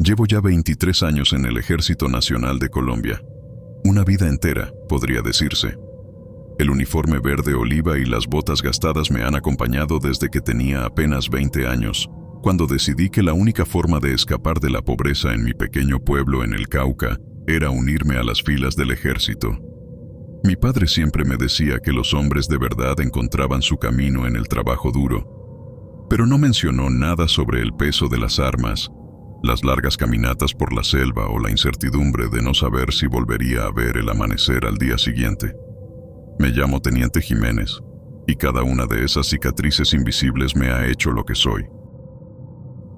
Llevo ya 23 años en el Ejército Nacional de Colombia. Una vida entera, podría decirse. El uniforme verde oliva y las botas gastadas me han acompañado desde que tenía apenas 20 años, cuando decidí que la única forma de escapar de la pobreza en mi pequeño pueblo en el Cauca era unirme a las filas del ejército. Mi padre siempre me decía que los hombres de verdad encontraban su camino en el trabajo duro, pero no mencionó nada sobre el peso de las armas, las largas caminatas por la selva o la incertidumbre de no saber si volvería a ver el amanecer al día siguiente. Me llamo Teniente Jiménez, y cada una de esas cicatrices invisibles me ha hecho lo que soy.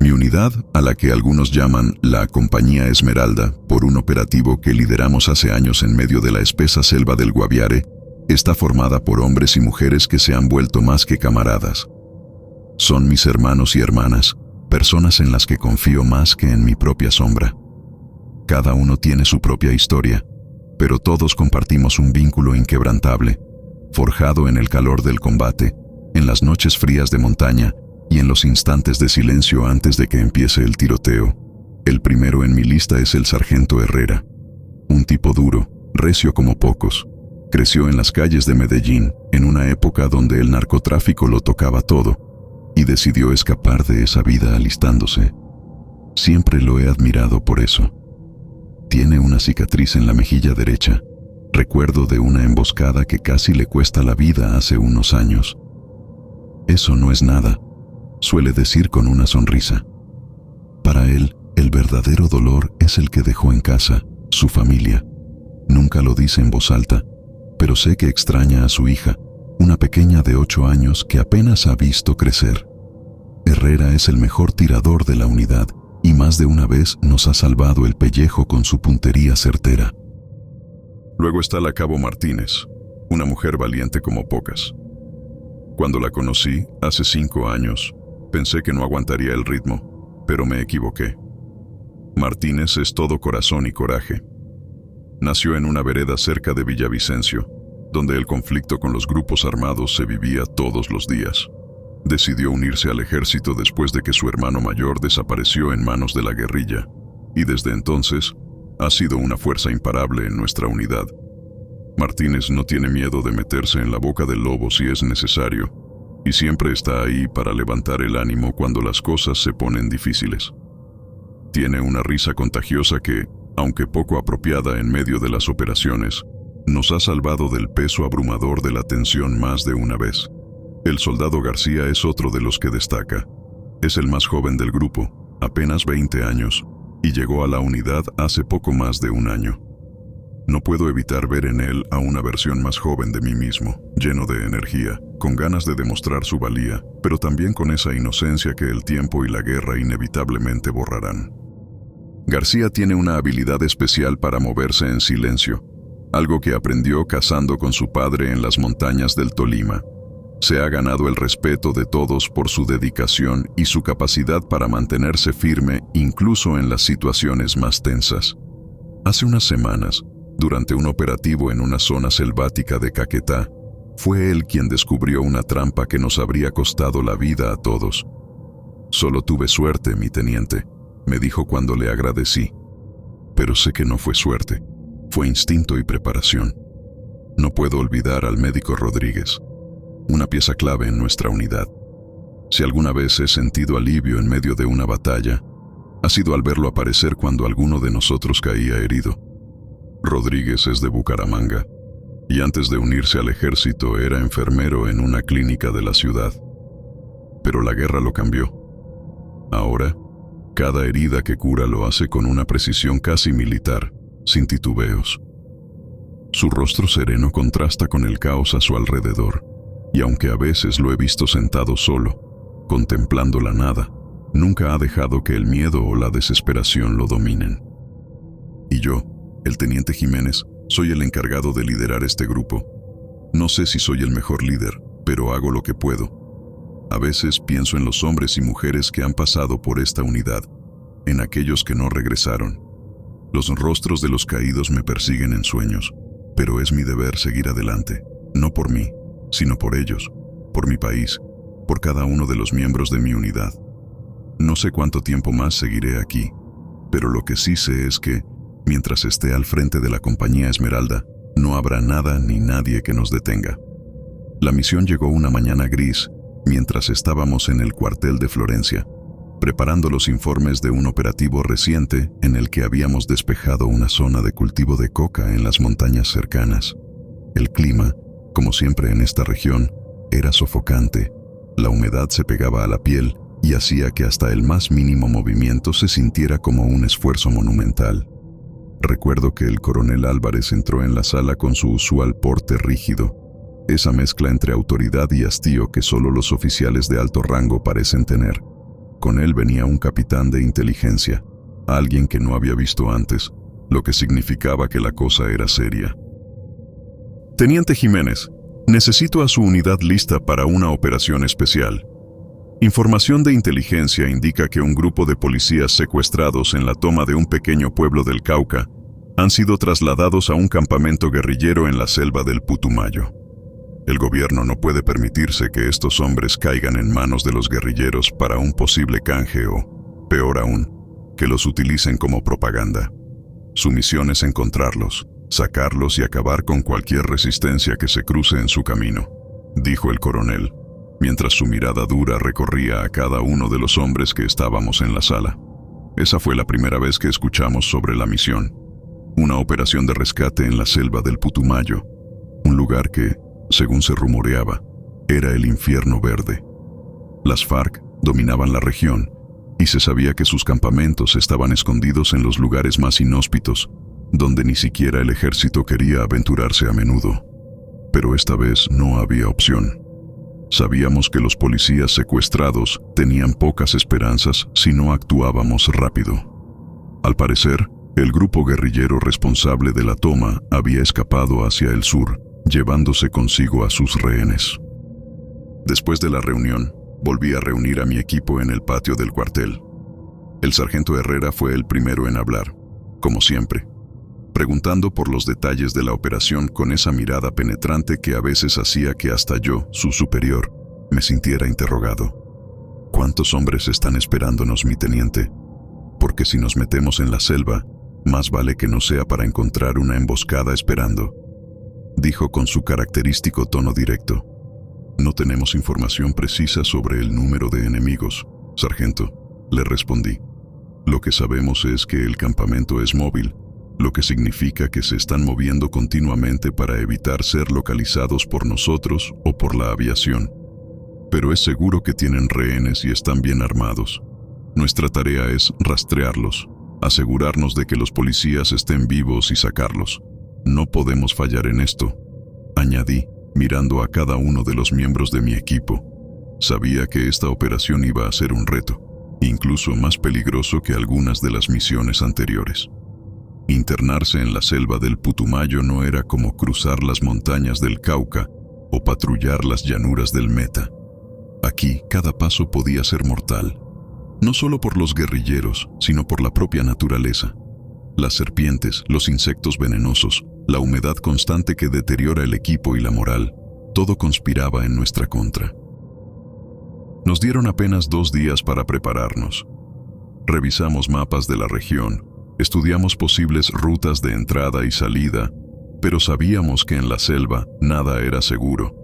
Mi unidad, a la que algunos llaman la Compañía Esmeralda, por un operativo que lideramos hace años en medio de la espesa selva del Guaviare, está formada por hombres y mujeres que se han vuelto más que camaradas. Son mis hermanos y hermanas, personas en las que confío más que en mi propia sombra. Cada uno tiene su propia historia, pero todos compartimos un vínculo inquebrantable, forjado en el calor del combate, en las noches frías de montaña y en los instantes de silencio antes de que empiece el tiroteo. El primero en mi lista es el sargento Herrera, un tipo duro, recio como pocos. Creció en las calles de Medellín, en una época donde el narcotráfico lo tocaba todo, y decidió escapar de esa vida alistándose. Siempre lo he admirado por eso. Tiene una cicatriz en la mejilla derecha, recuerdo de una emboscada que casi le cuesta la vida hace unos años. Eso no es nada, suele decir con una sonrisa. Para él, el verdadero dolor es el que dejó en casa, su familia. Nunca lo dice en voz alta, pero sé que extraña a su hija, una pequeña de 8 años que apenas ha visto crecer. Herrera es el mejor tirador de la unidad y más de una vez nos ha salvado el pellejo con su puntería certera. Luego está la Cabo Martínez, una mujer valiente como pocas. Cuando la conocí, hace 5 años, pensé que no aguantaría el ritmo, pero me equivoqué. Martínez es todo corazón y coraje. Nació en una vereda cerca de Villavicencio, donde el conflicto con los grupos armados se vivía todos los días. Decidió unirse al ejército después de que su hermano mayor desapareció en manos de la guerrilla, y desde entonces ha sido una fuerza imparable en nuestra unidad. Martínez no tiene miedo de meterse en la boca del lobo si es necesario, y siempre está ahí para levantar el ánimo cuando las cosas se ponen difíciles. Tiene una risa contagiosa que, aunque poco apropiada en medio de las operaciones, nos ha salvado del peso abrumador de la tensión más de una vez. El soldado García es otro de los que destaca. Es el más joven del grupo, apenas 20 años, y llegó a la unidad hace poco más de un año. No puedo evitar ver en él a una versión más joven de mí mismo, lleno de energía, con ganas de demostrar su valía, pero también con esa inocencia que el tiempo y la guerra inevitablemente borrarán. García tiene una habilidad especial para moverse en silencio, algo que aprendió cazando con su padre en las montañas del Tolima. Se ha ganado el respeto de todos por su dedicación y su capacidad para mantenerse firme incluso en las situaciones más tensas. Hace unas semanas, durante un operativo en una zona selvática de Caquetá, fue él quien descubrió una trampa que nos habría costado la vida a todos. «Solo tuve suerte, mi teniente», me dijo cuando le agradecí. Pero sé que no fue suerte, fue instinto y preparación. No puedo olvidar al médico Rodríguez, una pieza clave en nuestra unidad. Si alguna vez he sentido alivio en medio de una batalla, ha sido al verlo aparecer cuando alguno de nosotros caía herido. Rodríguez es de Bucaramanga, y antes de unirse al ejército era enfermero en una clínica de la ciudad. Pero la guerra lo cambió. Ahora, cada herida que cura lo hace con una precisión casi militar, sin titubeos. Su rostro sereno contrasta con el caos a su alrededor, y aunque a veces lo he visto sentado solo, contemplando la nada, nunca ha dejado que el miedo o la desesperación lo dominen. Y yo, el teniente Jiménez, soy el encargado de liderar este grupo. No sé si soy el mejor líder, pero hago lo que puedo. A veces pienso en los hombres y mujeres que han pasado por esta unidad, en aquellos que no regresaron. Los rostros de los caídos me persiguen en sueños, pero es mi deber seguir adelante, no por mí, sino por ellos, por mi país, por cada uno de los miembros de mi unidad. No sé cuánto tiempo más seguiré aquí, pero lo que sí sé es que, mientras esté al frente de la compañía Esmeralda, no habrá nada ni nadie que nos detenga. La misión llegó una mañana gris, mientras estábamos en el cuartel de Florencia, preparando los informes de un operativo reciente en el que habíamos despejado una zona de cultivo de coca en las montañas cercanas. El clima, como siempre en esta región, era sofocante. La humedad se pegaba a la piel y hacía que hasta el más mínimo movimiento se sintiera como un esfuerzo monumental. Recuerdo que el coronel Álvarez entró en la sala con su usual porte rígido, esa mezcla entre autoridad y hastío que solo los oficiales de alto rango parecen tener. Con él venía un capitán de inteligencia, alguien que no había visto antes, lo que significaba que la cosa era seria. Teniente Jiménez, necesito a su unidad lista para una operación especial. Información de inteligencia indica que un grupo de policías secuestrados en la toma de un pequeño pueblo del Cauca han sido trasladados a un campamento guerrillero en la selva del Putumayo. El gobierno no puede permitirse que estos hombres caigan en manos de los guerrilleros para un posible canje o, peor aún, que los utilicen como propaganda. Su misión es encontrarlos, sacarlos y acabar con cualquier resistencia que se cruce en su camino, dijo el coronel, mientras su mirada dura recorría a cada uno de los hombres que estábamos en la sala. Esa fue la primera vez que escuchamos sobre la misión, una operación de rescate en la selva del Putumayo, un lugar que, según se rumoreaba, era el infierno verde. Las FARC dominaban la región y se sabía que sus campamentos estaban escondidos en los lugares más inhóspitos, donde ni siquiera el ejército quería aventurarse a menudo. Pero esta vez no había opción. Sabíamos que los policías secuestrados tenían pocas esperanzas si no actuábamos rápido. Al parecer, el grupo guerrillero responsable de la toma había escapado hacia el sur, llevándose consigo a sus rehenes. Después de la reunión, volví a reunir a mi equipo en el patio del cuartel. El sargento Herrera fue el primero en hablar, como siempre, preguntando por los detalles de la operación con esa mirada penetrante que a veces hacía que hasta yo, su superior, me sintiera interrogado. ¿Cuántos hombres están esperándonos, mi teniente? Porque si nos metemos en la selva, más vale que no sea para encontrar una emboscada esperando, dijo con su característico tono directo. No tenemos información precisa sobre el número de enemigos, sargento, le respondí. Lo que sabemos es que el campamento es móvil, lo que significa que se están moviendo continuamente para evitar ser localizados por nosotros o por la aviación. Pero es seguro que tienen rehenes y están bien armados. Nuestra tarea es rastrearlos, asegurarnos de que los policías estén vivos y sacarlos. No podemos fallar en esto, añadí, mirando a cada uno de los miembros de mi equipo. Sabía que esta operación iba a ser un reto, incluso más peligroso que algunas de las misiones anteriores. Internarse en la selva del Putumayo no era como cruzar las montañas del Cauca o patrullar las llanuras del Meta. Aquí cada paso podía ser mortal, no solo por los guerrilleros, sino por la propia naturaleza. Las serpientes, los insectos venenosos, la humedad constante que deteriora el equipo y la moral, todo conspiraba en nuestra contra. Nos dieron apenas 2 días para prepararnos. Revisamos mapas de la región, estudiamos posibles rutas de entrada y salida, pero sabíamos que en la selva nada era seguro.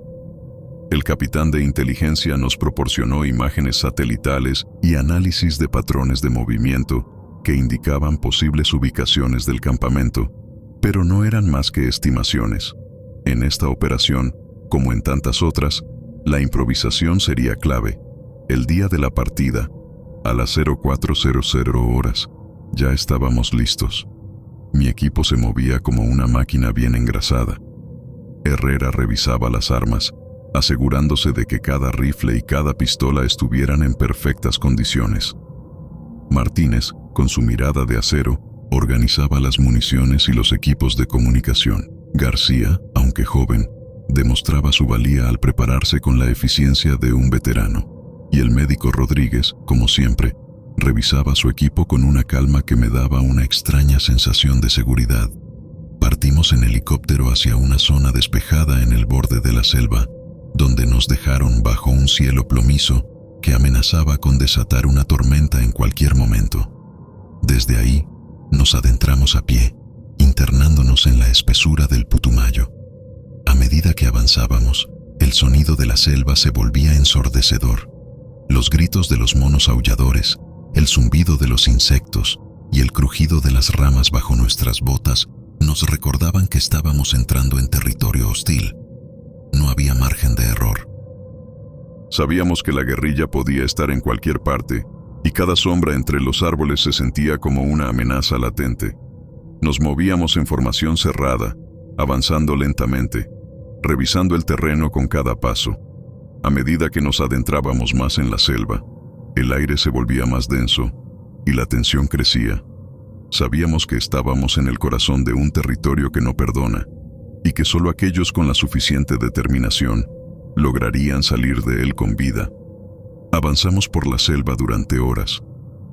El capitán de inteligencia nos proporcionó imágenes satelitales y análisis de patrones de movimiento que indicaban posibles ubicaciones del campamento, pero no eran más que estimaciones. En esta operación, como en tantas otras, la improvisación sería clave. El día de la partida, a las 0400 horas, ya estábamos listos. Mi equipo se movía como una máquina bien engrasada. Herrera revisaba las armas, asegurándose de que cada rifle y cada pistola estuvieran en perfectas condiciones. Martínez, con su mirada de acero, organizaba las municiones y los equipos de comunicación. García, aunque joven, demostraba su valía al prepararse con la eficiencia de un veterano. Y el médico Rodríguez, como siempre, revisaba su equipo con una calma que me daba una extraña sensación de seguridad. Partimos en helicóptero hacia una zona despejada en el borde de la selva, donde nos dejaron bajo un cielo plomizo que amenazaba con desatar una tormenta en cualquier momento. Desde ahí, nos adentramos a pie, internándonos en la espesura del Putumayo. A medida que avanzábamos, el sonido de la selva se volvía ensordecedor. Los gritos de los monos aulladores, el zumbido de los insectos y el crujido de las ramas bajo nuestras botas nos recordaban que estábamos entrando en territorio hostil. No había margen de error. Sabíamos que la guerrilla podía estar en cualquier parte, y cada sombra entre los árboles se sentía como una amenaza latente. Nos movíamos en formación cerrada, avanzando lentamente, revisando el terreno con cada paso. A medida que nos adentrábamos más en la selva, el aire se volvía más denso y la tensión crecía. Sabíamos que estábamos en el corazón de un territorio que no perdona y que solo aquellos con la suficiente determinación lograrían salir de él con vida. Avanzamos por la selva durante horas,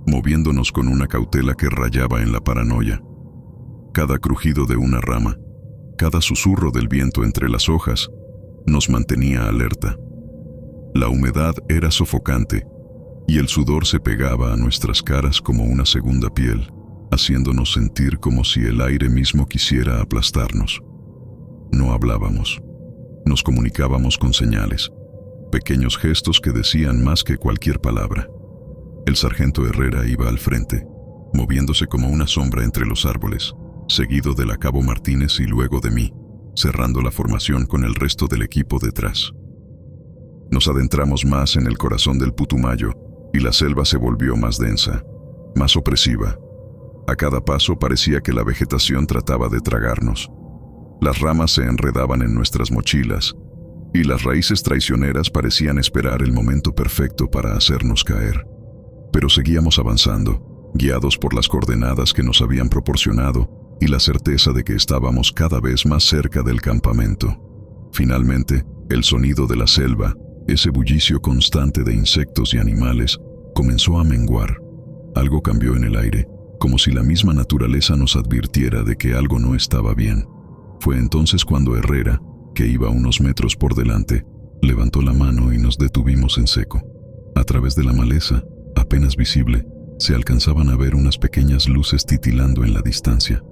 moviéndonos con una cautela que rayaba en la paranoia. Cada crujido de una rama, cada susurro del viento entre las hojas, nos mantenía alerta. La humedad era sofocante y el sudor se pegaba a nuestras caras como una segunda piel, haciéndonos sentir como si el aire mismo quisiera aplastarnos. No hablábamos. Nos comunicábamos con señales, pequeños gestos que decían más que cualquier palabra. El sargento Herrera iba al frente, moviéndose como una sombra entre los árboles, seguido del Cabo Martínez y luego de mí, cerrando la formación con el resto del equipo detrás. Nos adentramos más en el corazón del Putumayo y la selva se volvió más densa, más opresiva. A cada paso parecía que la vegetación trataba de tragarnos. Las ramas se enredaban en nuestras mochilas y las raíces traicioneras parecían esperar el momento perfecto para hacernos caer. Pero seguíamos avanzando, guiados por las coordenadas que nos habían proporcionado y la certeza de que estábamos cada vez más cerca del campamento. Finalmente, el sonido de la selva, ese bullicio constante de insectos y animales, comenzó a menguar. Algo cambió en el aire, como si la misma naturaleza nos advirtiera de que algo no estaba bien. Fue entonces cuando Herrera, que iba unos metros por delante, levantó la mano y nos detuvimos en seco. A través de la maleza, apenas visible, se alcanzaban a ver unas pequeñas luces titilando en la distancia.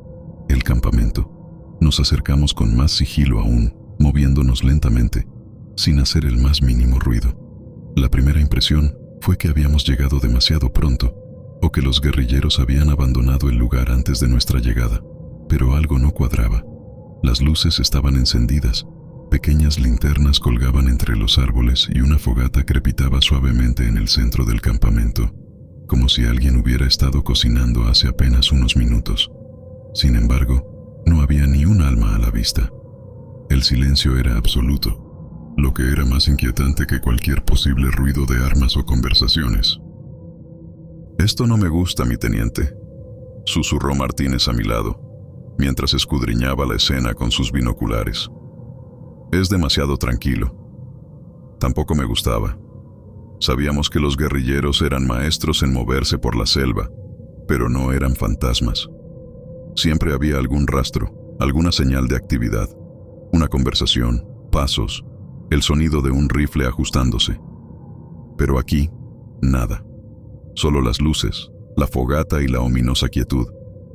El campamento. Nos acercamos con más sigilo aún, moviéndonos lentamente, sin hacer el más mínimo ruido. La primera impresión fue que habíamos llegado demasiado pronto, o que los guerrilleros habían abandonado el lugar antes de nuestra llegada, pero algo no cuadraba. Las luces estaban encendidas, pequeñas linternas colgaban entre los árboles y una fogata crepitaba suavemente en el centro del campamento, como si alguien hubiera estado cocinando hace apenas unos minutos. Sin embargo, no había ni un alma a la vista. El silencio era absoluto, lo que era más inquietante que cualquier posible ruido de armas o conversaciones. «Esto no me gusta, mi teniente», susurró Martínez a mi lado, mientras escudriñaba la escena con sus binoculares. «Es demasiado tranquilo». Tampoco me gustaba. Sabíamos que los guerrilleros eran maestros en moverse por la selva, pero no eran fantasmas. Siempre había algún rastro, alguna señal de actividad, una conversación, pasos, el sonido de un rifle ajustándose. Pero aquí, nada. Solo las luces, la fogata y la ominosa quietud.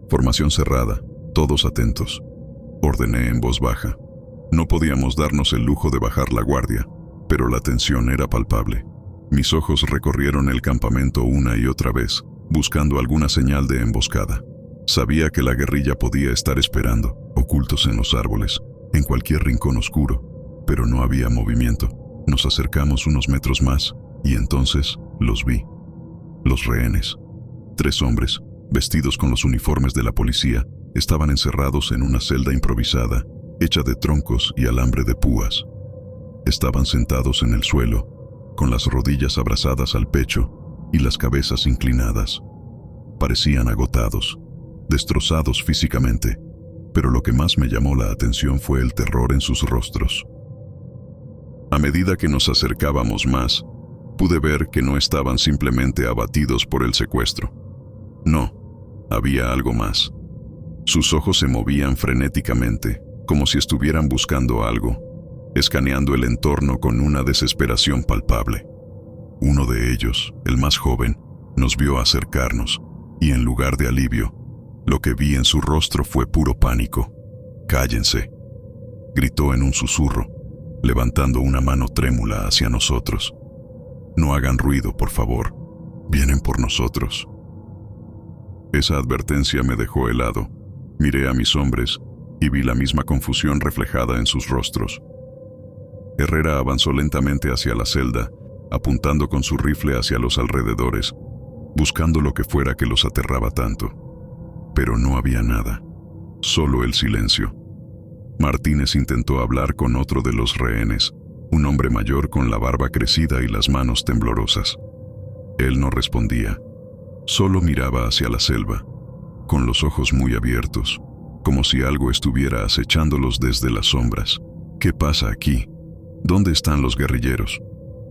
Formación cerrada, todos atentos. Ordené en voz baja. No podíamos darnos el lujo de bajar la guardia, pero la tensión era palpable. Mis ojos recorrieron el campamento una y otra vez, buscando alguna señal de emboscada. Sabía que la guerrilla podía estar esperando, ocultos en los árboles, en cualquier rincón oscuro, pero no había movimiento. Nos acercamos unos metros más, y entonces los vi. Los rehenes. 3 hombres, vestidos con los uniformes de la policía, estaban encerrados en una celda improvisada, hecha de troncos y alambre de púas. Estaban sentados en el suelo, con las rodillas abrazadas al pecho y las cabezas inclinadas. Parecían agotados, destrozados físicamente, pero lo que más me llamó la atención fue el terror en sus rostros. A medida que nos acercábamos más, pude ver que no estaban simplemente abatidos por el secuestro. No, había algo más. Sus ojos se movían frenéticamente, como si estuvieran buscando algo, escaneando el entorno con una desesperación palpable. Uno de ellos, el más joven, nos vio acercarnos y en lugar de alivio, lo que vi en su rostro fue puro pánico. «Cállense», gritó en un susurro, levantando una mano trémula hacia nosotros. «No hagan ruido, por favor. Vienen por nosotros». Esa advertencia me dejó helado. Miré a mis hombres y vi la misma confusión reflejada en sus rostros. Herrera avanzó lentamente hacia la celda, apuntando con su rifle hacia los alrededores, buscando lo que fuera que los aterraba tanto. Pero no había nada, solo el silencio. Martínez intentó hablar con otro de los rehenes, un hombre mayor con la barba crecida y las manos temblorosas. Él no respondía, solo miraba hacia la selva, con los ojos muy abiertos, como si algo estuviera acechándolos desde las sombras. «¿Qué pasa aquí? ¿Dónde están los guerrilleros?»,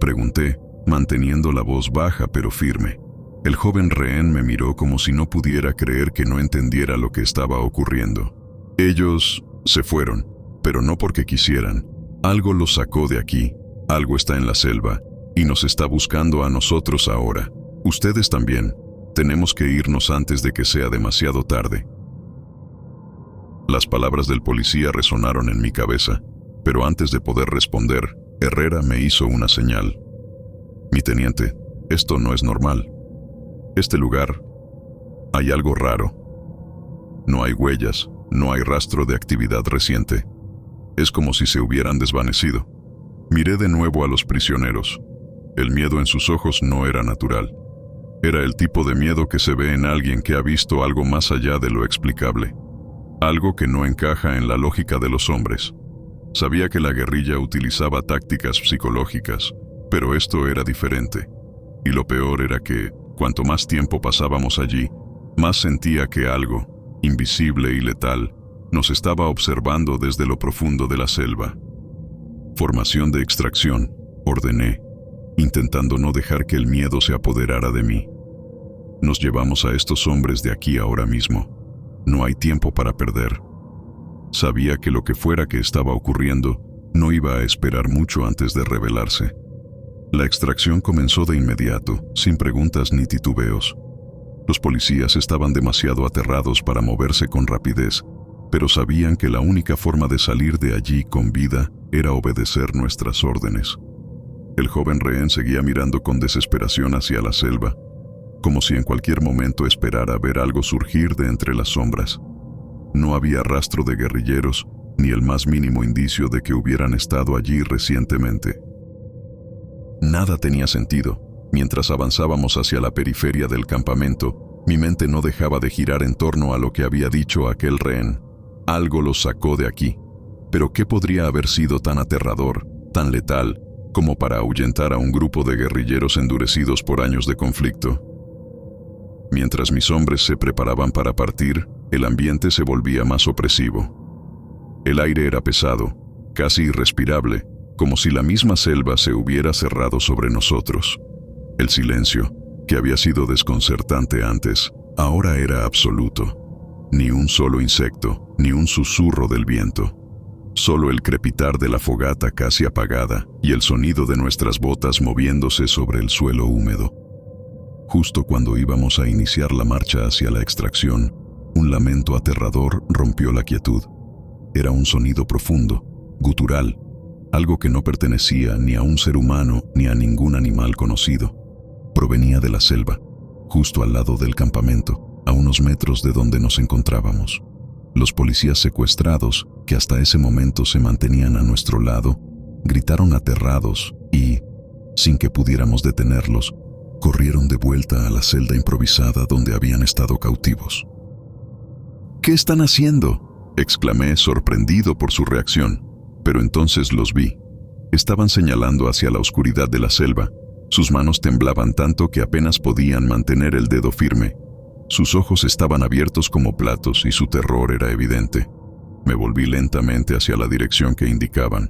pregunté, manteniendo la voz baja pero firme. El joven rehén me miró como si no pudiera creer que no entendiera lo que estaba ocurriendo. «Ellos se fueron, pero no porque quisieran. Algo los sacó de aquí, algo está en la selva, y nos está buscando a nosotros ahora. Ustedes también. Tenemos que irnos antes de que sea demasiado tarde». Las palabras del policía resonaron en mi cabeza, pero antes de poder responder, Herrera me hizo una señal. «Mi teniente, esto no es normal. Este lugar, hay algo raro. No hay huellas, no hay rastro de actividad reciente. Es como si se hubieran desvanecido». Miré de nuevo a los prisioneros. El miedo en sus ojos no era natural. Era el tipo de miedo que se ve en alguien que ha visto algo más allá de lo explicable. Algo que no encaja en la lógica de los hombres. Sabía que la guerrilla utilizaba tácticas psicológicas, pero esto era diferente. Y lo peor era que, cuanto más tiempo pasábamos allí, más sentía que algo, invisible y letal, nos estaba observando desde lo profundo de la selva. «Formación de extracción», ordené, intentando no dejar que el miedo se apoderara de mí. «Nos llevamos a estos hombres de aquí ahora mismo. No hay tiempo para perder». Sabía que lo que fuera que estaba ocurriendo no iba a esperar mucho antes de revelarse. La extracción comenzó de inmediato, sin preguntas ni titubeos. Los policías estaban demasiado aterrados para moverse con rapidez, pero sabían que la única forma de salir de allí con vida era obedecer nuestras órdenes. El joven rehén seguía mirando con desesperación hacia la selva, como si en cualquier momento esperara ver algo surgir de entre las sombras. No había rastro de guerrilleros, ni el más mínimo indicio de que hubieran estado allí recientemente. Nada tenía sentido. Mientras avanzábamos hacia la periferia del campamento, mi mente no dejaba de girar en torno a lo que había dicho aquel rehén. Algo los sacó de aquí. Pero ¿qué podría haber sido tan aterrador, tan letal, como para ahuyentar a un grupo de guerrilleros endurecidos por años de conflicto? Mientras mis hombres se preparaban para partir, el ambiente se volvía más opresivo. El aire era pesado, casi irrespirable, como si la misma selva se hubiera cerrado sobre nosotros. El silencio, que había sido desconcertante antes, ahora era absoluto. Ni un solo insecto, ni un susurro del viento. Solo el crepitar de la fogata casi apagada y el sonido de nuestras botas moviéndose sobre el suelo húmedo. Justo cuando íbamos a iniciar la marcha hacia la extracción, un lamento aterrador rompió la quietud. Era un sonido profundo, gutural, algo que no pertenecía ni a un ser humano ni a ningún animal conocido. Provenía de la selva, justo al lado del campamento, a unos metros de donde nos encontrábamos. Los policías secuestrados, que hasta ese momento se mantenían a nuestro lado, gritaron aterrados y, sin que pudiéramos detenerlos, corrieron de vuelta a la celda improvisada donde habían estado cautivos. «¿Qué están haciendo?», exclamé, sorprendido por su reacción, pero entonces los vi. Estaban señalando hacia la oscuridad de la selva. Sus manos temblaban tanto que apenas podían mantener el dedo firme. Sus ojos estaban abiertos como platos y su terror era evidente. Me volví lentamente hacia la dirección que indicaban,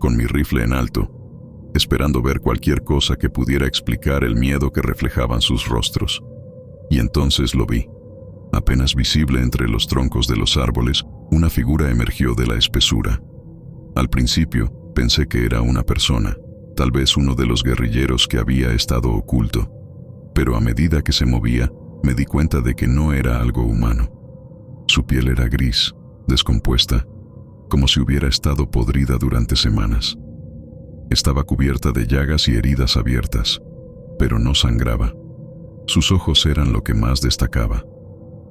con mi rifle en alto, esperando ver cualquier cosa que pudiera explicar el miedo que reflejaban sus rostros. Y entonces lo vi. Apenas visible entre los troncos de los árboles, una figura emergió de la espesura. Al principio, pensé que era una persona, tal vez uno de los guerrilleros que había estado oculto. Pero a medida que se movía, me di cuenta de que no era algo humano. Su piel era gris, descompuesta, como si hubiera estado podrida durante semanas. Estaba cubierta de llagas y heridas abiertas, pero no sangraba. Sus ojos eran lo que más destacaba.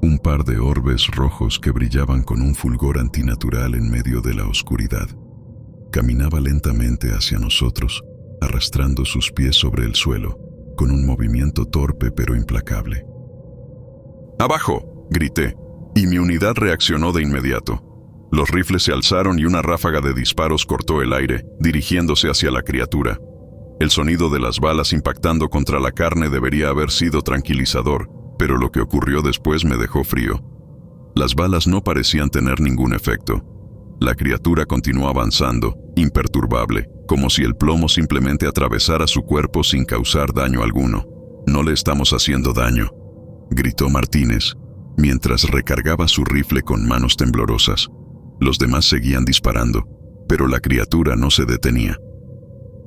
Un par de orbes rojos que brillaban con un fulgor antinatural en medio de la oscuridad. Caminaba lentamente hacia nosotros, arrastrando sus pies sobre el suelo, con un movimiento torpe pero implacable. ¡Abajo!, grité, y mi unidad reaccionó de inmediato. Los rifles se alzaron y una ráfaga de disparos cortó el aire, dirigiéndose hacia la criatura. El sonido de las balas impactando contra la carne debería haber sido tranquilizador, pero lo que ocurrió después me dejó frío. Las balas no parecían tener ningún efecto. La criatura continuó avanzando, imperturbable, como si el plomo simplemente atravesara su cuerpo sin causar daño alguno. «No le estamos haciendo daño», gritó Martínez, mientras recargaba su rifle con manos temblorosas. Los demás seguían disparando, pero la criatura no se detenía.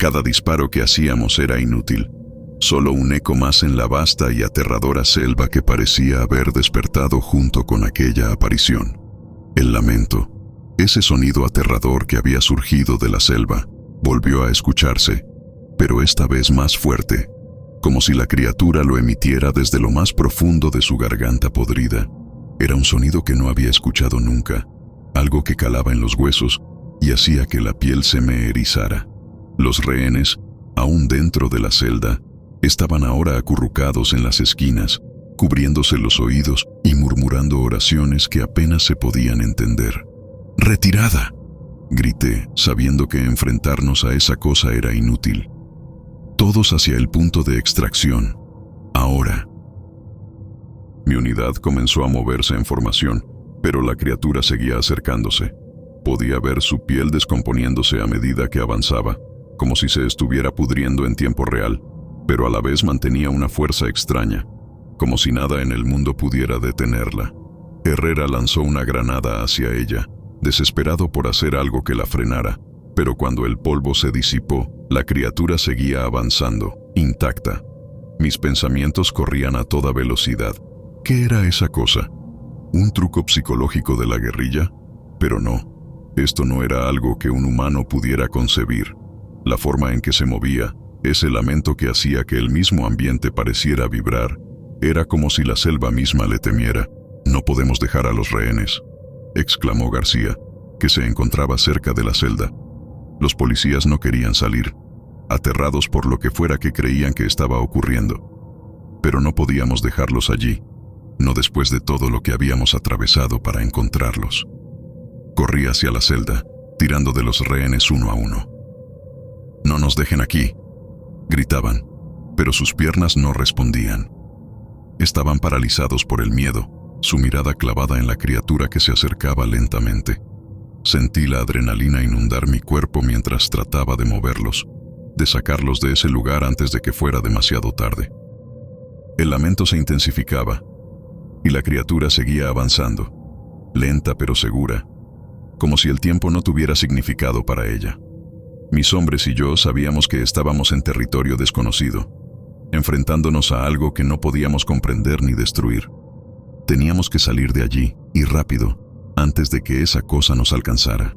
Cada disparo que hacíamos era inútil, solo un eco más en la vasta y aterradora selva que parecía haber despertado junto con aquella aparición. El lamento, ese sonido aterrador que había surgido de la selva, volvió a escucharse, pero esta vez más fuerte, como si la criatura lo emitiera desde lo más profundo de su garganta podrida. Era un sonido que no había escuchado nunca, algo que calaba en los huesos y hacía que la piel se me erizara. Los rehenes, aún dentro de la celda, estaban ahora acurrucados en las esquinas, cubriéndose los oídos y murmurando oraciones que apenas se podían entender. «¡Retirada!», grité, sabiendo que enfrentarnos a esa cosa era inútil. Todos hacia el punto de extracción. Ahora. Mi unidad comenzó a moverse en formación, pero la criatura seguía acercándose. Podía ver su piel descomponiéndose a medida que avanzaba, como si se estuviera pudriendo en tiempo real, pero a la vez mantenía una fuerza extraña, como si nada en el mundo pudiera detenerla. Herrera lanzó una granada hacia ella, desesperado por hacer algo que la frenara, pero cuando el polvo se disipó, la criatura seguía avanzando, intacta. Mis pensamientos corrían a toda velocidad. ¿Qué era esa cosa? ¿Un truco psicológico de la guerrilla? Pero no, esto no era algo que un humano pudiera concebir. La forma en que se movía, ese lamento que hacía que el mismo ambiente pareciera vibrar, era como si la selva misma le temiera. «No podemos dejar a los rehenes», exclamó García, que se encontraba cerca de la celda. Los policías no querían salir, aterrados por lo que fuera que creían que estaba ocurriendo. Pero no podíamos dejarlos allí, no después de todo lo que habíamos atravesado para encontrarlos. Corrí hacia la celda, tirando de los rehenes uno a uno. «No nos dejen aquí», gritaban, pero sus piernas no respondían. Estaban paralizados por el miedo, su mirada clavada en la criatura que se acercaba lentamente. Sentí la adrenalina inundar mi cuerpo mientras trataba de moverlos, de sacarlos de ese lugar antes de que fuera demasiado tarde. El lamento se intensificaba, y la criatura seguía avanzando, lenta pero segura, como si el tiempo no tuviera significado para ella. Mis hombres y yo sabíamos que estábamos en territorio desconocido, enfrentándonos a algo que no podíamos comprender ni destruir. Teníamos que salir de allí, y rápido, antes de que esa cosa nos alcanzara.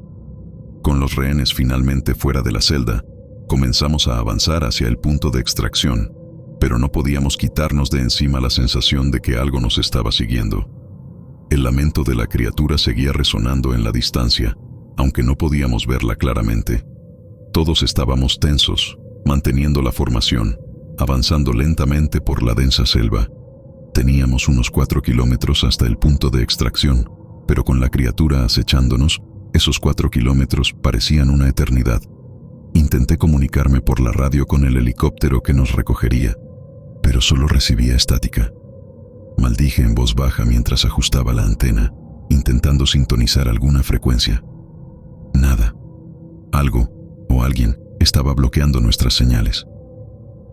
Con los rehenes finalmente fuera de la celda, comenzamos a avanzar hacia el punto de extracción, pero no podíamos quitarnos de encima la sensación de que algo nos estaba siguiendo. El lamento de la criatura seguía resonando en la distancia, aunque no podíamos verla claramente. Todos estábamos tensos, manteniendo la formación, avanzando lentamente por la densa selva. Teníamos unos 4 kilómetros hasta el punto de extracción, pero con la criatura acechándonos, esos 4 kilómetros parecían una eternidad. Intenté comunicarme por la radio con el helicóptero que nos recogería, pero solo recibía estática. Maldije en voz baja mientras ajustaba la antena, intentando sintonizar alguna frecuencia. Nada. Algo o alguien estaba bloqueando nuestras señales.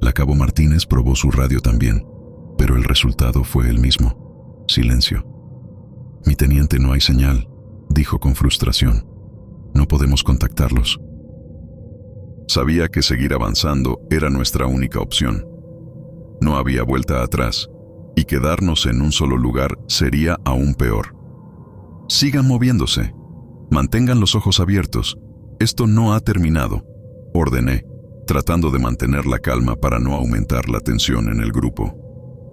La Cabo Martínez probó su radio también, pero el resultado fue el mismo: silencio. «Mi teniente, no hay señal», dijo con frustración. «No podemos contactarlos». Sabía que seguir avanzando era nuestra única opción. No había vuelta atrás. y quedarnos en un solo lugar sería aún peor. Sigan moviéndose. Mantengan los ojos abiertos. Esto no ha terminado, ordené, tratando de mantener la calma para no aumentar la tensión en el grupo.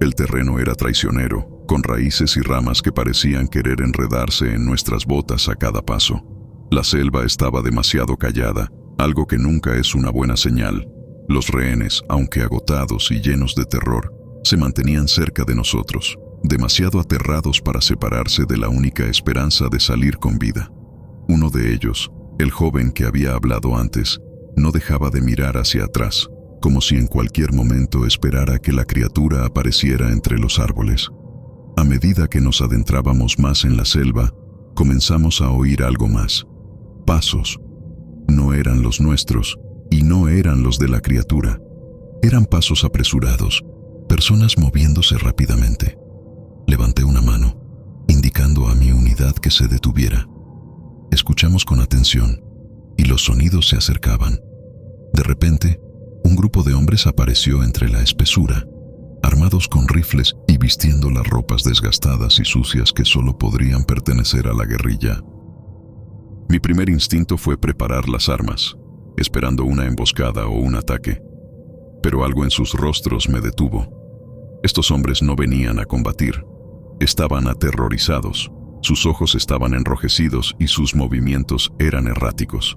El terreno era traicionero, con raíces y ramas que parecían querer enredarse en nuestras botas a cada paso. La selva estaba demasiado callada, algo que nunca es una buena señal. Los rehenes, aunque agotados y llenos de terror, se mantenían cerca de nosotros, demasiado aterrados para separarse de la única esperanza de salir con vida. Uno de ellos, el joven que había hablado antes, no dejaba de mirar hacia atrás, como si en cualquier momento esperara que la criatura apareciera entre los árboles. A medida que nos adentrábamos más en la selva, comenzamos a oír algo más. Pasos. No eran los nuestros, y no eran los de la criatura. Eran pasos apresurados, personas moviéndose rápidamente. Levanté una mano, indicando a mi unidad que se detuviera. Escuchamos con atención, y los sonidos se acercaban. De repente, un grupo de hombres apareció entre la espesura, armados con rifles y vistiendo las ropas desgastadas y sucias que solo podrían pertenecer a la guerrilla. Mi primer instinto fue preparar las armas, esperando una emboscada o un ataque, pero algo en sus rostros me detuvo. Estos hombres no venían a combatir, estaban aterrorizados, sus ojos estaban enrojecidos y sus movimientos eran erráticos.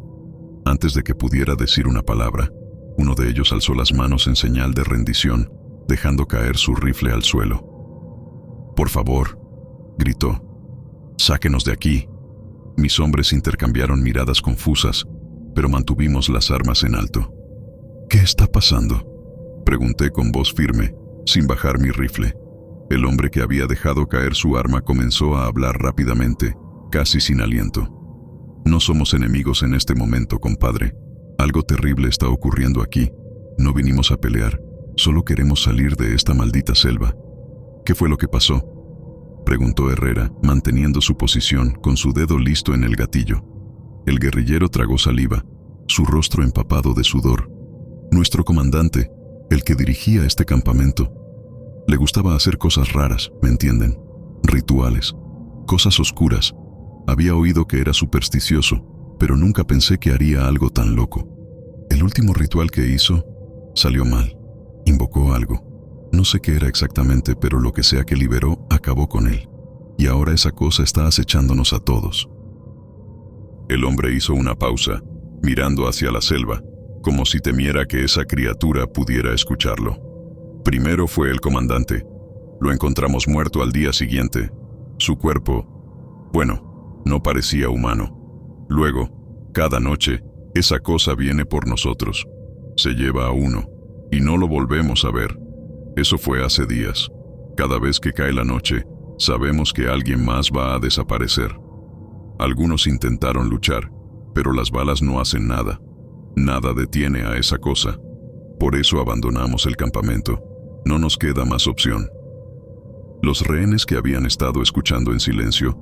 Antes de que pudiera decir una palabra, uno de ellos alzó las manos en señal de rendición, dejando caer su rifle al suelo. «Por favor», gritó, «sáquenos de aquí». Mis hombres intercambiaron miradas confusas, pero mantuvimos las armas en alto. «¿Qué está pasando?», pregunté con voz firme, sin bajar mi rifle. El hombre que había dejado caer su arma comenzó a hablar rápidamente, casi sin aliento. «No somos enemigos en este momento, compadre. Algo terrible está ocurriendo aquí. No vinimos a pelear, solo queremos salir de esta maldita selva». «¿Qué fue lo que pasó?», preguntó Herrera, manteniendo su posición con su dedo listo en el gatillo. El guerrillero tragó saliva, su rostro empapado de sudor. Nuestro comandante, el que dirigía este campamento, le gustaba hacer cosas raras, ¿me entienden? Rituales, cosas oscuras. Había oído que era supersticioso, pero nunca pensé que haría algo tan loco. El último ritual que hizo salió mal. Invocó algo. No sé qué era exactamente, pero lo que sea que liberó acabó con él. Y ahora esa cosa está acechándonos a todos. El hombre hizo una pausa, mirando hacia la selva, como si temiera que esa criatura pudiera escucharlo. Primero fue el comandante. Lo encontramos muerto al día siguiente. Su cuerpo, bueno, no parecía humano. Luego, cada noche, esa cosa viene por nosotros. Se lleva a uno, y no lo volvemos a ver. Eso fue hace días. Cada vez que cae la noche, sabemos que alguien más va a desaparecer. Algunos intentaron luchar, pero las balas no hacen nada. Nada detiene a esa cosa. Por eso abandonamos el campamento. No nos queda más opción. Los rehenes que habían estado escuchando en silencio,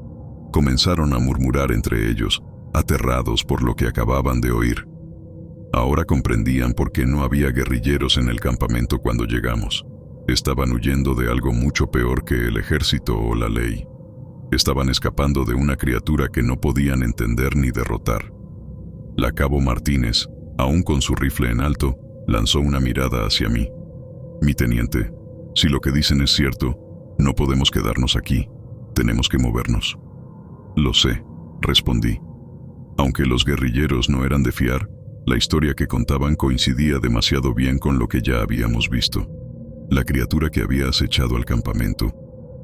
comenzaron a murmurar entre ellos, aterrados por lo que acababan de oír. Ahora comprendían por qué no había guerrilleros en el campamento cuando llegamos. Estaban huyendo de algo mucho peor que el ejército o la ley. Estaban escapando de una criatura que no podían entender ni derrotar. La cabo Martínez, aún con su rifle en alto, lanzó una mirada hacia mí. «Mi teniente, si lo que dicen es cierto, no podemos quedarnos aquí. Tenemos que movernos». «Lo sé», respondí. Aunque los guerrilleros no eran de fiar, la historia que contaban coincidía demasiado bien con lo que ya habíamos visto. La criatura que había acechado al campamento,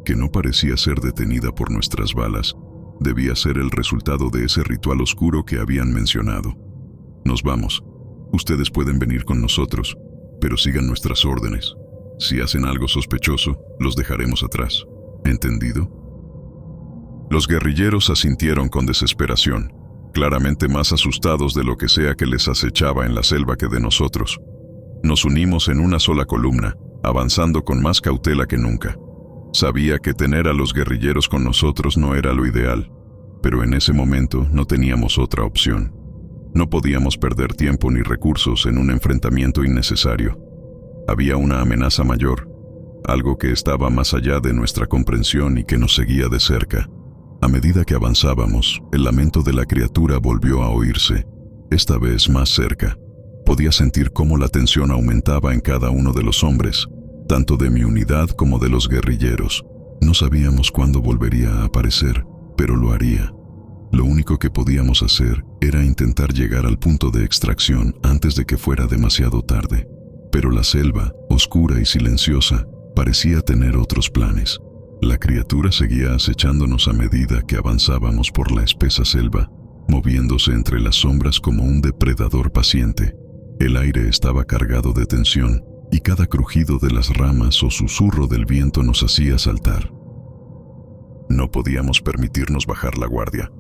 que no parecía ser detenida por nuestras balas, debía ser el resultado de ese ritual oscuro que habían mencionado. «Nos vamos. Ustedes pueden venir con nosotros, pero sigan nuestras órdenes. Si hacen algo sospechoso, los dejaremos atrás. ¿Entendido?». Los guerrilleros asintieron con desesperación, claramente más asustados de lo que sea que les acechaba en la selva que de nosotros. Nos unimos en una sola columna, avanzando con más cautela que nunca. Sabía que tener a los guerrilleros con nosotros no era lo ideal, pero en ese momento no teníamos otra opción. No podíamos perder tiempo ni recursos en un enfrentamiento innecesario. Había una amenaza mayor, algo que estaba más allá de nuestra comprensión y que nos seguía de cerca. A medida que avanzábamos, el lamento de la criatura volvió a oírse, esta vez más cerca. Podía sentir cómo la tensión aumentaba en cada uno de los hombres, tanto de mi unidad como de los guerrilleros. No sabíamos cuándo volvería a aparecer, pero lo haría. Lo único que podíamos hacer era intentar llegar al punto de extracción antes de que fuera demasiado tarde. Pero la selva, oscura y silenciosa, parecía tener otros planes. La criatura seguía acechándonos a medida que avanzábamos por la espesa selva, moviéndose entre las sombras como un depredador paciente. El aire estaba cargado de tensión, y cada crujido de las ramas o susurro del viento nos hacía saltar. No podíamos permitirnos bajar la guardia.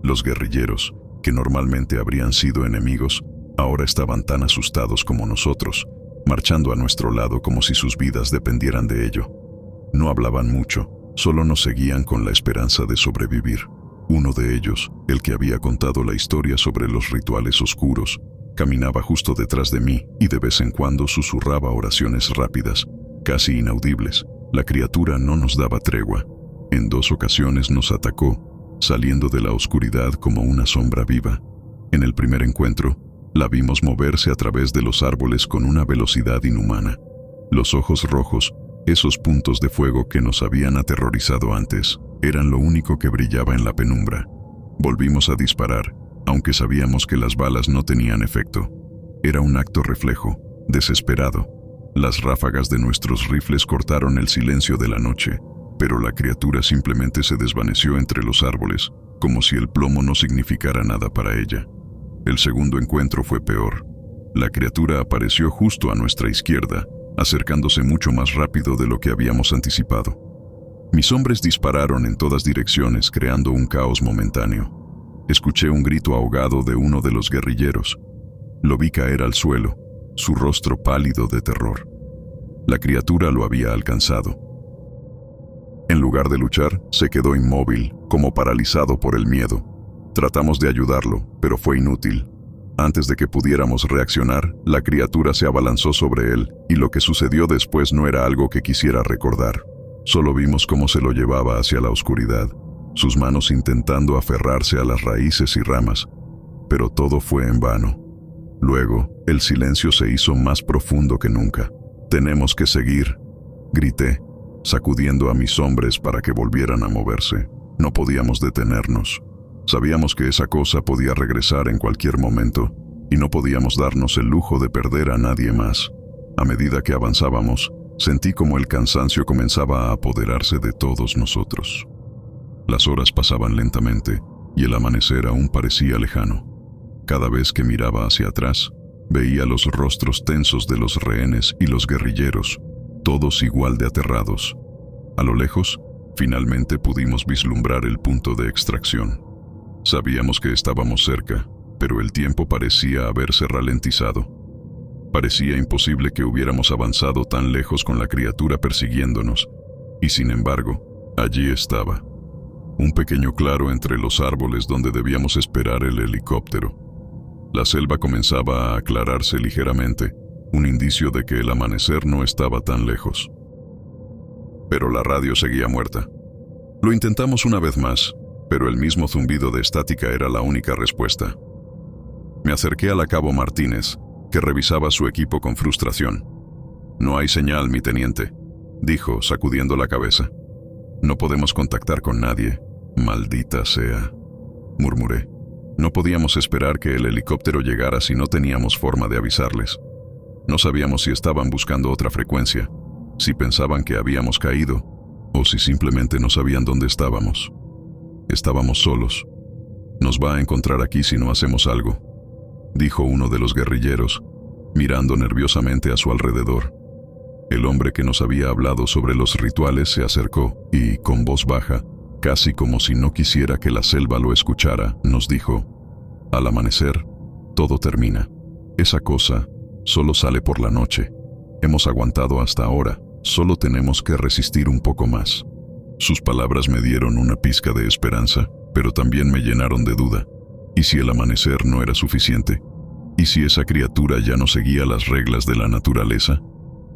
Los guerrilleros, que normalmente habrían sido enemigos, ahora estaban tan asustados como nosotros, marchando a nuestro lado como si sus vidas dependieran de ello. No hablaban mucho, solo nos seguían con la esperanza de sobrevivir. Uno de ellos, el que había contado la historia sobre los rituales oscuros, caminaba justo detrás de mí y de vez en cuando susurraba oraciones rápidas, casi inaudibles. La criatura no nos daba tregua. En 2 ocasiones nos atacó, saliendo de la oscuridad como una sombra viva. En el primer encuentro, la vimos moverse a través de los árboles con una velocidad inhumana. Los ojos rojos, esos puntos de fuego que nos habían aterrorizado antes, eran lo único que brillaba en la penumbra. Volvimos a disparar, aunque sabíamos que las balas no tenían efecto. Era un acto reflejo, desesperado. Las ráfagas de nuestros rifles cortaron el silencio de la noche, pero la criatura simplemente se desvaneció entre los árboles, como si el plomo no significara nada para ella. El segundo encuentro fue peor. La criatura apareció justo a nuestra izquierda, acercándose mucho más rápido de lo que habíamos anticipado. Mis hombres dispararon en todas direcciones, creando un caos momentáneo. Escuché un grito ahogado de uno de los guerrilleros. Lo vi caer al suelo, su rostro pálido de terror. La criatura lo había alcanzado. En lugar de luchar, se quedó inmóvil, como paralizado por el miedo. Tratamos de ayudarlo, pero fue inútil. Antes de que pudiéramos reaccionar, la criatura se abalanzó sobre él, y lo que sucedió después no era algo que quisiera recordar. Solo vimos cómo se lo llevaba hacia la oscuridad, sus manos intentando aferrarse a las raíces y ramas, pero todo fue en vano. Luego, el silencio se hizo más profundo que nunca. «Tenemos que seguir», grité, sacudiendo a mis hombres para que volvieran a moverse. No podíamos detenernos. Sabíamos que esa cosa podía regresar en cualquier momento, y no podíamos darnos el lujo de perder a nadie más. A medida que avanzábamos, sentí como el cansancio comenzaba a apoderarse de todos nosotros. Las horas pasaban lentamente, y el amanecer aún parecía lejano. Cada vez que miraba hacia atrás, veía los rostros tensos de los rehenes y los guerrilleros, todos igual de aterrados. A lo lejos, finalmente pudimos vislumbrar el punto de extracción. Sabíamos que estábamos cerca, pero el tiempo parecía haberse ralentizado. Parecía imposible que hubiéramos avanzado tan lejos con la criatura persiguiéndonos, y sin embargo, allí estaba. Un pequeño claro entre los árboles donde debíamos esperar el helicóptero. La selva comenzaba a aclararse ligeramente, un indicio de que el amanecer no estaba tan lejos. Pero la radio seguía muerta. Lo intentamos una vez más, pero el mismo zumbido de estática era la única respuesta. Me acerqué al cabo Martínez, que revisaba su equipo con frustración. «No hay señal, mi teniente», dijo, sacudiendo la cabeza. «No podemos contactar con nadie. Maldita sea», murmuré. No podíamos esperar que el helicóptero llegara si no teníamos forma de avisarles. No sabíamos si estaban buscando otra frecuencia, si pensaban que habíamos caído, o si simplemente no sabían dónde estábamos. Estábamos solos. «Nos va a encontrar aquí si no hacemos algo», dijo uno de los guerrilleros, mirando nerviosamente a su alrededor. El hombre que nos había hablado sobre los rituales se acercó y, con voz baja, casi como si no quisiera que la selva lo escuchara, nos dijo: «Al amanecer, todo termina. Esa cosa solo sale por la noche. Hemos aguantado hasta ahora, solo tenemos que resistir un poco más». Sus palabras me dieron una pizca de esperanza, pero también me llenaron de duda. ¿Y si el amanecer no era suficiente? ¿Y si esa criatura ya no seguía las reglas de la naturaleza?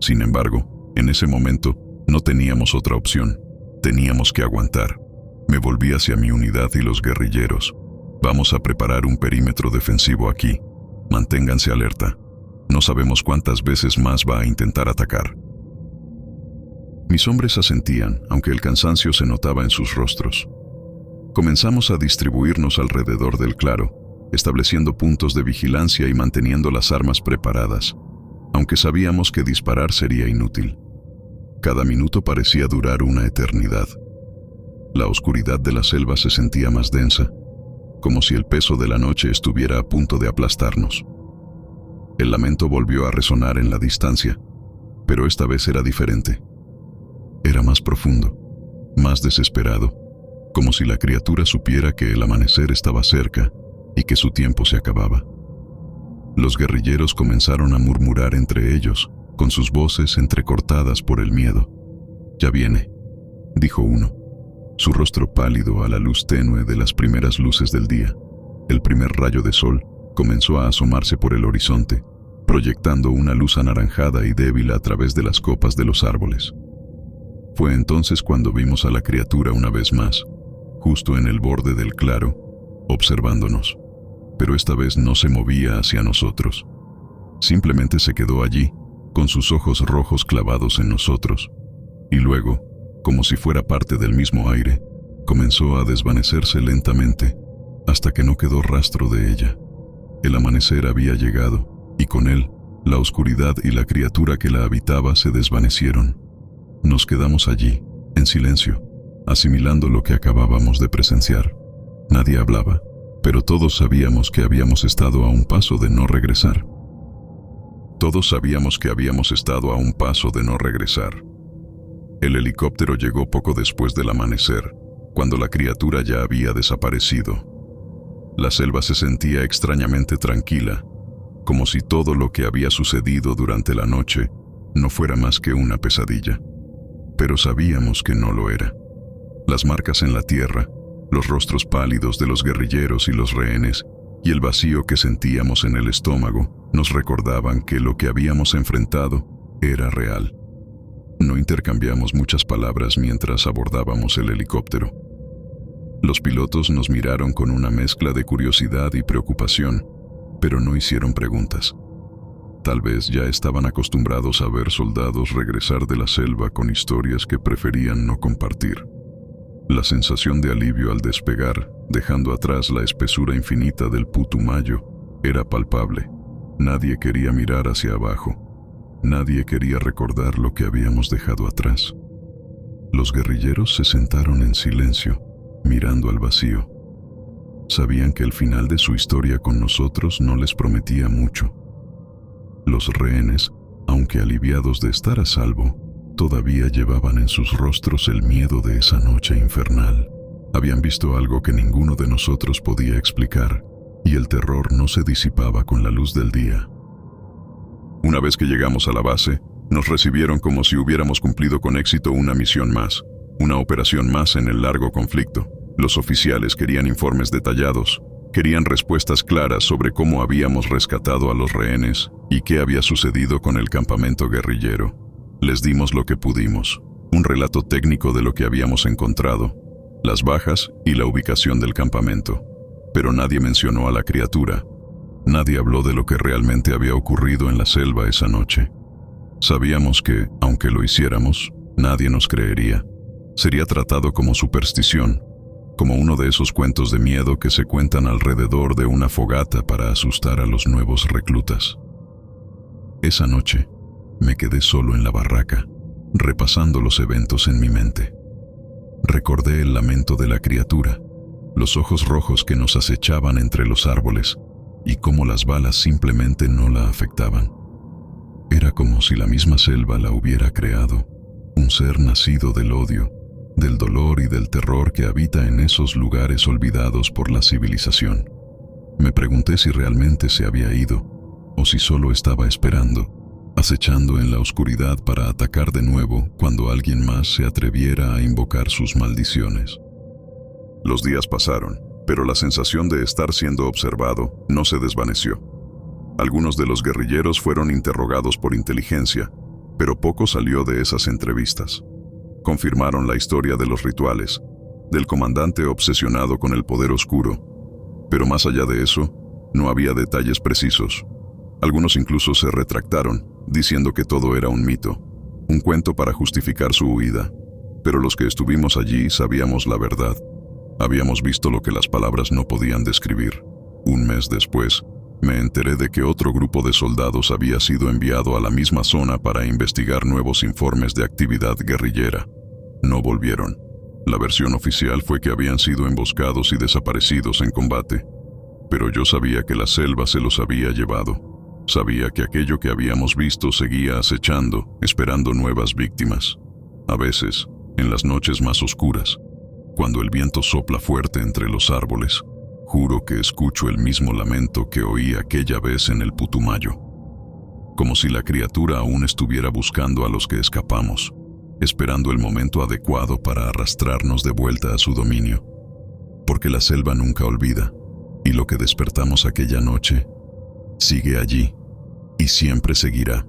Sin embargo, en ese momento, No teníamos otra opción. Teníamos que aguantar. Me volví hacia mi unidad y los guerrilleros. Vamos a preparar un perímetro defensivo aquí. Manténganse alerta. No sabemos cuántas veces más va a intentar atacar. Mis hombres asentían, aunque el cansancio se notaba en sus rostros. Comenzamos a distribuirnos alrededor del claro, estableciendo puntos de vigilancia y manteniendo las armas preparadas, aunque sabíamos que disparar sería inútil. Cada minuto parecía durar una eternidad. La oscuridad de la selva se sentía más densa, como si el peso de la noche estuviera a punto de aplastarnos. El lamento volvió a resonar en la distancia, pero esta vez era diferente. Era más profundo, más desesperado, como si la criatura supiera que el amanecer estaba cerca y que su tiempo se acababa. Los guerrilleros comenzaron a murmurar entre ellos, con sus voces entrecortadas por el miedo. «Ya viene», dijo uno, su rostro pálido a la luz tenue de las primeras luces del día. El primer rayo de sol comenzó a asomarse por el horizonte, proyectando una luz anaranjada y débil a través de las copas de los árboles. Fue entonces cuando vimos a la criatura una vez más, justo en el borde del claro, observándonos, pero esta vez no se movía hacia nosotros. Simplemente se quedó allí, con sus ojos rojos clavados en nosotros, y luego, como si fuera parte del mismo aire, comenzó a desvanecerse lentamente, hasta que no quedó rastro de ella. El amanecer había llegado, y con él, la oscuridad y la criatura que la habitaba se desvanecieron. Nos quedamos allí, en silencio, asimilando lo que acabábamos de presenciar. Nadie hablaba, pero todos sabíamos que habíamos estado a un paso de no regresar. Todos sabíamos que habíamos estado a un paso de no regresar. El helicóptero llegó poco después del amanecer, cuando la criatura ya había desaparecido. La selva se sentía extrañamente tranquila, como si todo lo que había sucedido durante la noche no fuera más que una pesadilla. Pero sabíamos que no lo era. Las marcas en la tierra, los rostros pálidos de los guerrilleros y los rehenes, y el vacío que sentíamos en el estómago, nos recordaban que lo que habíamos enfrentado era real. No intercambiamos muchas palabras mientras abordábamos el helicóptero. Los pilotos nos miraron con una mezcla de curiosidad y preocupación, pero no hicieron preguntas. Tal vez ya estaban acostumbrados a ver soldados regresar de la selva con historias que preferían no compartir. La sensación de alivio al despegar, dejando atrás la espesura infinita del Putumayo, era palpable. Nadie quería mirar hacia abajo. Nadie quería recordar lo que habíamos dejado atrás. Los guerrilleros se sentaron en silencio, mirando al vacío. Sabían que el final de su historia con nosotros no les prometía mucho. Los rehenes, aunque aliviados de estar a salvo, todavía llevaban en sus rostros el miedo de esa noche infernal. Habían visto algo que ninguno de nosotros podía explicar, y el terror no se disipaba con la luz del día. Una vez que llegamos a la base, nos recibieron como si hubiéramos cumplido con éxito una misión más, una operación más en el largo conflicto. Los oficiales querían informes detallados, querían respuestas claras sobre cómo habíamos rescatado a los rehenes y qué había sucedido con el campamento guerrillero. Les dimos lo que pudimos, un relato técnico de lo que habíamos encontrado, las bajas y la ubicación del campamento, pero nadie mencionó a la criatura. Nadie habló de lo que realmente había ocurrido en la selva esa noche. Sabíamos que, aunque lo hiciéramos, nadie nos creería. Sería tratado como superstición, como uno de esos cuentos de miedo que se cuentan alrededor de una fogata para asustar a los nuevos reclutas. Esa noche, me quedé solo en la barraca, repasando los eventos en mi mente. Recordé el lamento de la criatura, los ojos rojos que nos acechaban entre los árboles, y cómo las balas simplemente no la afectaban. Era como si la misma selva la hubiera creado, un ser nacido del odio, del dolor y del terror que habita en esos lugares olvidados por la civilización. Me pregunté si realmente se había ido, o si solo estaba esperando, acechando en la oscuridad para atacar de nuevo cuando alguien más se atreviera a invocar sus maldiciones. Los días pasaron, pero la sensación de estar siendo observado no se desvaneció. Algunos de los guerrilleros fueron interrogados por inteligencia, pero poco salió de esas entrevistas. confirmaron la historia de los rituales, del comandante obsesionado con el poder oscuro. Pero más allá de eso, no había detalles precisos. Algunos incluso se retractaron, diciendo que todo era un mito, un cuento para justificar su huida. Pero los que estuvimos allí sabíamos la verdad. Habíamos visto lo que las palabras no podían describir. Un mes después, me enteré de que otro grupo de soldados había sido enviado a la misma zona para investigar nuevos informes de actividad guerrillera. No volvieron. La versión oficial fue que habían sido emboscados y desaparecidos en combate. Pero yo sabía que la selva se los había llevado. Sabía que aquello que habíamos visto seguía acechando, esperando nuevas víctimas. A veces, en las noches más oscuras, cuando el viento sopla fuerte entre los árboles, juro que escucho el mismo lamento que oí aquella vez en el Putumayo. Como si la criatura aún estuviera buscando a los que escapamos, esperando el momento adecuado para arrastrarnos de vuelta a su dominio. Porque la selva nunca olvida, y lo que despertamos aquella noche sigue allí y siempre seguirá.